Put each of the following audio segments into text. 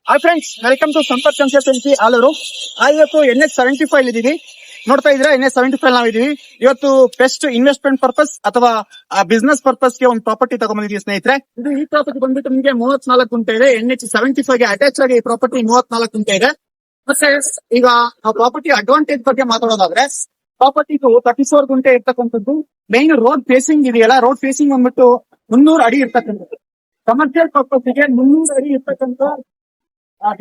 Hi friends, welcome to Sampath consultancy Aluru. ಇವತ್ತು NH75 ಇದೀವಿ. ನೋಡ್ತಾ ಇದ್ರೆ NH75 ನಾವಿದೀವಿ. ಇವತ್ತು ಬೆಸ್ಟ್ ಇನ್ವೆಸ್ಟ್ಮೆಂಟ್ ಪರ್ಪಸ್ ಅಥವಾ ಬಿಸ್ನೆಸ್ ಪರ್ಪಸ್ ಗೆ ಒಂದು ಪ್ರಾಪರ್ಟಿ ತಗೊಂಡ್ಬಂದಿದ್ದೀವಿ ಸ್ನೇಹಿತರೆ. ಇದು ಈ ಪ್ರಾಪರ್ಟಿ ಬಂದ್ಬಿಟ್ಟು ನಿಮಗೆ 34 ಗುಂಟೆ ಇದೆ. NH75 ಗೆ ಅಟ್ಯಾಚ್ ಆಗಿ ಈ ಪ್ರಾಪರ್ಟಿ 34 ಗುಂಟೆ ಇದೆ. ಮತ್ತೆ ಈಗ ಆ ಪ್ರಾಪರ್ಟಿ ಅಡ್ವಾಂಟೇಜ್ ಬಗ್ಗೆ ಮಾತಾಡೋದಾದ್ರೆ, ಪ್ರಾಪರ್ಟಿ 34 ಗುಂಟೆ ಇರ್ತಕ್ಕಂಥದ್ದು. ಮೇನ್ ರೋಡ್ ಫೇಸಿಂಗ್ ಇದೆಯಲ್ಲ, ರೋಡ್ ಫೇಸಿಂಗ್ ಬಂದ್ಬಿಟ್ಟು 300 ಅಡಿ ಇರ್ತಕ್ಕಂಥದ್ದು. ಕಮರ್ಷಿಯಲ್ ಪರ್ಪಸ್ಗೆ 300 ಅಡಿ ಇರ್ತಕ್ಕಂಥ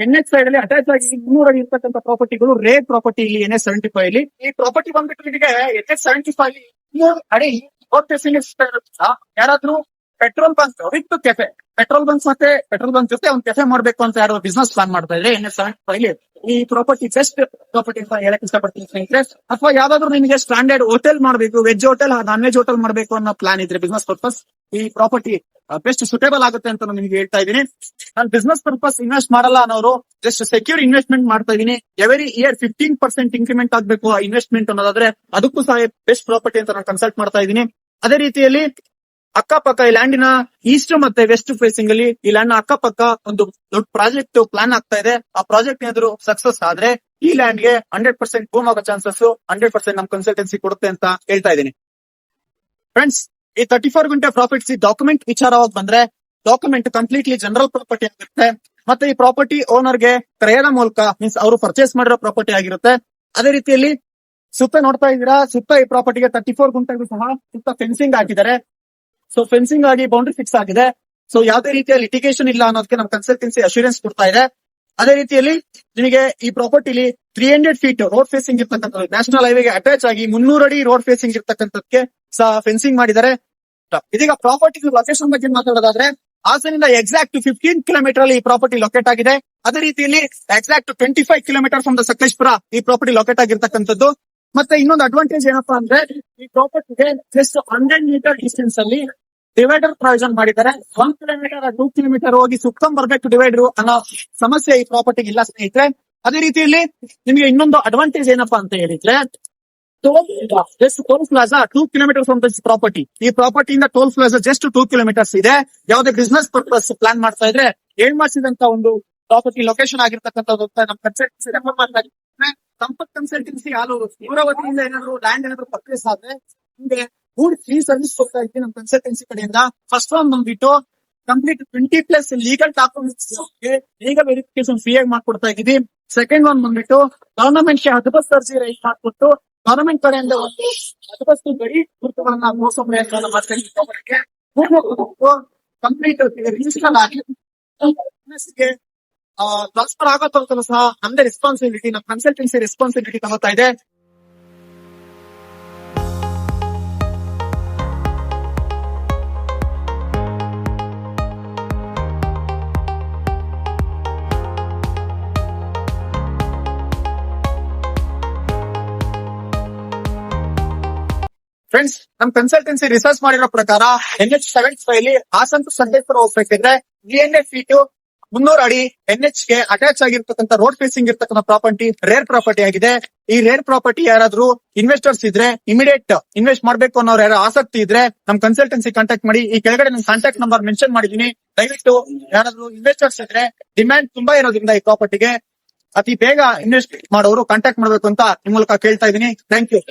NH ಸೈಡ್ ಅಲ್ಲಿ ಅಟ್ಯಾಚ್ ಆಗಿ 300 ಅಡಿ ಇರ್ತಕ್ಕಂಥ ಪ್ರಾಪರ್ಟಿಗಳು ರೇರ್ ಪ್ರಾಪರ್ಟಿ ಇಲ್ಲಿ NH75 ಇಲ್ಲಿ. ಈ ಪ್ರಾಪರ್ಟಿ ಬಂದ್ಬಿಟ್ಟು ನಿಮಗೆ NH75 300 ಅಡಿ ರೋಡ್ ಫೇಸಿಂಗ್ ಯಾರಾದ್ರೂ petrol bunk with cafe, petrol bunk ಜೊತೆ ಒಂದು ಕೆಫೆ ಮಾಡ್ಬೇಕು ಅಂತ ಯಾರು ಬಿಸ್ನೆಸ್ ಪ್ಲಾನ್ ಮಾಡ್ತಾ ಇದ್ರೆ NH75 ಈ ಪ್ರಾಪರ್ಟಿ ಬೆಸ್ಟ್ ಪ್ರಾಪರ್ಟಿ ಅಂತ ಹೇಳಕ್ ಇಷ್ಟಪಡ್ತೀನಿ ಸ್ನೇಹಿತರೆ. ಅಥವಾ ಯಾವ್ದಾದ್ರು ನಿಮಗೆ ಸ್ಟ್ಯಾಂಡರ್ಡ್ ಹೋಟೆಲ್ ಮಾಡ್ಬೇಕು, veg hotel non veg hotel ಮಾಡ್ಬೇಕು ಅನ್ನೋ ಪ್ಲಾನ್ ಇದ್ರೆ ಬಿಸ್ನೆಸ್ ಪರ್ಪಸ್ ಈ ಪ್ರಾಪರ್ಟಿ ಬೆಸ್ಟ್ ಸೂಟೇಬಲ್ ಆಗುತ್ತೆ ಅಂತ ನಾನು ನಿಮ್ಗೆ ಹೇಳ್ತಾ ಇದ್ದೀನಿ. ನಾನು ಬಿಸ್ನೆಸ್ ಪರ್ಪಸ್ ಇನ್ವೆಸ್ಟ್ ಮಾಡಲ್ಲ ಅನ್ನೋರು ಜಸ್ಟ್ ಸೆಕ್ಯೂರ್ ಇನ್ವೆಸ್ಟ್ಮೆಂಟ್ ಮಾಡ್ತಾ ಇದೀನಿ. ಎವರಿ ಇಯರ್ 15% ಇನ್ಕ್ರಿಮೆಂಟ್ ಆಗ್ಬೇಕು ಆ ಇನ್ವೆಸ್ಟ್ಮೆಂಟ್ ಅನ್ನೋದಾದ್ರೆ ಅದಕ್ಕೂ ಸಹ ಬೆಸ್ಟ್ ಪ್ರಾಪರ್ಟಿ ಅಂತ ನಾನು ಕನ್ಸಲ್ಟ್ ಮಾಡ್ತಾ ಇದ್ದೀನಿ. ಅದೇ ರೀತಿಯಲ್ಲಿ ಅಕ್ಕಪಕ್ಕ ಈ ಲ್ಯಾಂಡಿನ ಈಸ್ಟ್ ಮತ್ತೆ ವೆಸ್ಟ್ ಫೇಸಿಂಗ್ ಅಲ್ಲಿ ಈ ಲ್ಯಾಂಡ್ ಅಕ್ಕಪಕ್ಕ ಒಂದು ದೊಡ್ಡ ಪ್ರಾಜೆಕ್ಟ್ ಪ್ಲಾನ್ ಆಗ್ತಾ ಇದೆ. ಆ ಪ್ರಾಜೆಕ್ಟ್ ಏನಾದ್ರು ಸಕ್ಸಸ್ ಆದ್ರೆ ಈ ಲ್ಯಾಂಡ್ ಗೆ 100% ಬೂಮ್ ಆಗೋ ಚಾನ್ಸಸ್ 100% ನಮ್ ಕನ್ಸಲ್ಟೆನ್ಸಿ ಕೊಡುತ್ತೆ ಅಂತ ಹೇಳ್ತಾ ಇದ್ದೀನಿ. ಫ್ರೆಂಡ್ಸ್, ಈ 34 ಗುಂಟೆ ಪ್ರಾಪರ್ಟಿ ಡಾಕ್ಯುಮೆಂಟ್ ವಿಚಾರವಾಗಿ ಬಂದ್ರೆ, ಡಾಕ್ಯುಮೆಂಟ್ ಕಂಪ್ಲೀಟ್ಲಿ ಜನರಲ್ ಪ್ರಾಪರ್ಟಿ ಆಗಿರುತ್ತೆ. ಮತ್ತೆ ಈ ಪ್ರಾಪರ್ಟಿ ಓನರ್ ಗೆ ಕ್ರಯದ ಮೂಲಕ ಮೀನ್ಸ್ ಅವರು ಪರ್ಚೇಸ್ ಮಾಡಿರೋ ಪ್ರಾಪರ್ಟಿ ಆಗಿರುತ್ತೆ. ಅದೇ ರೀತಿಯಲ್ಲಿ ಸುತ್ತ ನೋಡ್ತಾ ಇದ್ದೀರಾ, ಸುತ್ತ ಈ ಪ್ರಾಪರ್ಟಿಗೆ 34 ಗುಂಟೆಗೂ ಸಹ ಸುತ್ತ ಫೆನ್ಸಿಂಗ್ ಹಾಕಿದ್ದಾರೆ. ಸೊ ಫೆನ್ಸಿಂಗ್ ಆಗಿ ಬೌಂಡ್ರಿ ಫಿಕ್ಸ್ ಆಗಿದೆ. ಸೊ ಯಾವುದೇ ರೀತಿಯ ಲಿಟಿಗೇಷನ್ ಇಲ್ಲ ಅನ್ನೋದಕ್ಕೆ ನಮ್ಮ ಕನ್ಸಲ್ಟೆನ್ಸಿ ಅಶ್ಯೂರೆನ್ಸ್ ಕೊಡ್ತಾ ಇದೆ. ಅದೇ ರೀತಿಯಲ್ಲಿ ನಿಮಗೆ ಈ ಪ್ರಾಪರ್ಟಿಲಿ 300 ಫೀಟ್ ರೋಡ್ ಫೇಸಿಂಗ್ ಇರ್ತಕ್ಕಂಥದ್ದು, ನ್ಯಾಷನಲ್ ಹೈವೇಗೆ ಅಟ್ಯಾಚ್ ಆಗಿ 300 ಅಡಿ ರೋಡ್ ಫೇಸಿಂಗ್ ಇರ್ತಕ್ಕಂಥದ್ದಕ್ಕೆ ಸಹ ಫೆನ್ಸಿಂಗ್ ಮಾಡಿದ್ದಾರೆ. ಇದೀಗ ಪ್ರಾಪರ್ಟಿ ಲೊಕೇಶನ್ ಬಗ್ಗೆ ಮಾತಾಡೋದಾದ್ರೆ, ಹಾಸನಿಂದ ಎಕ್ಸಾಕ್ಟ್ 15 ಕಿಲೋಮೀಟರ್ ಅಲ್ಲಿ ಈ ಪ್ರಾಪರ್ಟಿ ಲೊಕೇಟ್ ಆಗಿದೆ. ಅದೇ ರೀತಿಯಲ್ಲಿ exact 25 kilometre from the Sakleshpur ಈ ಪ್ರಾಪರ್ಟಿ ಲೊಕೇಟ್ ಆಗಿರ್ತಕ್ಕಂಥದ್ದು. ಮತ್ತೆ ಇನ್ನೊಂದು ಅಡ್ವಾಂಟೇಜ್ ಏನಪ್ಪಾ ಅಂದ್ರೆ, ಈ ಪ್ರಾಪರ್ಟಿಗೆ ಜಸ್ಟ್ 100 ಮೀಟರ್ ಡಿಸ್ಟೆನ್ಸ್ ಅಲ್ಲಿ ಡಿವೈಡರ್ ಪ್ರಾವಿಷನ್ ಮಾಡಿದ್ದಾರೆ. 1 ಕಿಲೋಮೀಟರ್ 2 ಕಿಲೋಮೀಟರ್ ಹೋಗಿ ಸುತ್ತಂ ಬರ್ಬೇಕು ಡಿವೈಡರ್ ಅನ್ನೋ ಸಮಸ್ಯೆ ಈ ಪ್ರಾಪರ್ಟಿಗೆ ಇಲ್ಲ ಸ್ನೇಹಿತರೆ. ಅದೇ ರೀತಿಯಲ್ಲಿ ನಿಮಗೆ ಇನ್ನೊಂದು ಅಡ್ವಾಂಟೇಜ್ ಏನಪ್ಪಾ ಅಂತ ಹೇಳಿದ್ರೆ, toll plaza 2 kilometre from this property. ಈ ಪ್ರಾಪರ್ಟಿಯಿಂದ ಟೋಲ್ ಪ್ಲಾಜಾ ಜಸ್ಟ್ 2 ಕಿಲೋಮೀಟರ್ಸ್ ಇದೆ. ಯಾವುದೇ ಬಿಸ್ನೆಸ್ ಪರ್ಪಸ್ ಪ್ಲಾನ್ ಮಾಡ್ತಾ ಇದ್ರೆ ಏನ್ ಮಾಡಿಸಿದಂತ ಒಂದು ಪ್ರಾಪರ್ಟಿ ಲೊಕೇಶನ್ ಆಗಿರ್ತಕ್ಕಂಥದ್ದು ಅಂತ ನಮ್ಮ ಕನ್ಸಲ್ಟೆನ್ಸಿ ರೆಫರ್ ಮಾಡ್ತಾ ಇದ್ದಾರೆ. ಸಂಪತ್ ಕನ್ಸಲ್ಟೆನ್ಸಿ ಆಲೂರು ಇವರ ವತಿಯಿಂದ ಏನಾದ್ರು ಲ್ಯಾಂಡ್ ಏನಾದ್ರು ಪರ್ಚೇಸ್ ಆದ್ರೆ ನಿಮಗೆ ಫ್ರೀ ಸರ್ವಿಸ್ ಕೊಡ್ತಾ ಇದ್ದೀವಿ ನಮ್ಮ ಕನ್ಸಲ್ಟೆನ್ಸಿ ಕಡೆಯಿಂದ. ಫಸ್ಟ್ ಒನ್ ಬಂದ್ಬಿಟ್ಟು complete 20+ legal documents legal verification free ಆಗಿ ಮಾಡ್ಕೊಡ್ತಾ ಇದ್ದೀವಿ. ಸೆಕೆಂಡ್ ಒನ್ ಬಂದ್ಬಿಟ್ಟು ಗವರ್ನಮೆಂಟ್ ಗೆ ಹದಬಸ್ತ್ ಅರ್ಜಿ ರೈಟ್ ಮಾಡ್ಕೊಟ್ಟು ಗವರ್ನಮೆಂಟ್ ಕಡೆಯಿಂದ ಒಂದು 10 ಗಡಿ ಗುರುತುಗಳನ್ನ ಮೋಸ ಪ್ರಯತ್ನ ಕಂಪ್ಲೀಟ್ ರಿಜಿಸ್ಟರ್ ಆಗಿ ಟ್ರಾನ್ಸ್ಫರ್ ಆಗೋ ತನಕ ಸಹ ನಮ್ದೇ ರೆಸ್ಪಾನ್ಸಿಬಿಲಿಟಿ, ನಮ್ಮ ಕನ್ಸಲ್ಟೆನ್ಸಿ ರೆಸ್ಪಾನ್ಸಿಬಿಲಿಟಿ ತಗೋತಾ ಇದೆ. ಫ್ರೆಂಡ್ಸ್, ನಮ್ ಕನ್ಸಲ್ಟೆನ್ಸಿ ರಿಸರ್ಚ್ ಮಾಡಿರೋ ಪ್ರಕಾರ NH75 ಹಾಸನ್ ಟು ಸಕಲೇಶ್ಪುರ ಹೋಗ್ಬೇಕಿದ್ರೆ 300 ಫೀಟ್ 300 ಅಡಿ NH ಗೆ ಅಟ್ಯಾಚ್ ಆಗಿರ್ತಕ್ಕಂಥ ರೋಡ್ ಫೇಸಿಂಗ್ ಇರ್ತಕ್ಕಂಥ ಪ್ರಾಪರ್ಟಿ ರೇರ್ ಪ್ರಾಪರ್ಟಿ ಆಗಿದೆ. ಈ ರೇರ್ ಪ್ರಾಪರ್ಟಿ ಯಾರಾದ್ರೂ ಇನ್ವೆಸ್ಟರ್ಸ್ ಇದ್ರೆ, ಇಮಿಡಿಯೇಟ್ ಇನ್ವೆಸ್ಟ್ ಮಾಡ್ಬೇಕು ಅನ್ನೋರು ಯಾರು ಆಸಕ್ತಿ ಇದ್ರೆ ನಮ್ ಕನ್ಸಲ್ಟೆನ್ಸಿ ಕಾಂಟ್ಯಾಕ್ಟ್ ಮಾಡಿ. ಈ ಕೆಳಗಡೆ ನಮ್ ಕಾಂಟ್ಯಾಕ್ಟ್ ನಂಬರ್ ಮೆನ್ಷನ್ ಮಾಡಿದೀನಿ. ದಯವಿಟ್ಟು ಯಾರಾದ್ರೂ ಇನ್ವೆಸ್ಟರ್ಸ್ ಇದ್ರೆ, ಡಿಮ್ಯಾಂಡ್ ತುಂಬಾ ಇರೋದ್ರಿಂದ ಈ ಪ್ರಾಪರ್ಟಿಗೆ ಅತಿ ಬೇಗ ಇನ್ವೆಸ್ಟ್ ಮಾಡೋರು ಕಾಂಟ್ಯಾಕ್ಟ್ ಮಾಡ್ಬೇಕು ಅಂತ ನಿಮ್ ಮೂಲಕ ಕೇಳ್ತಾ ಇದೀನಿ. Thank you.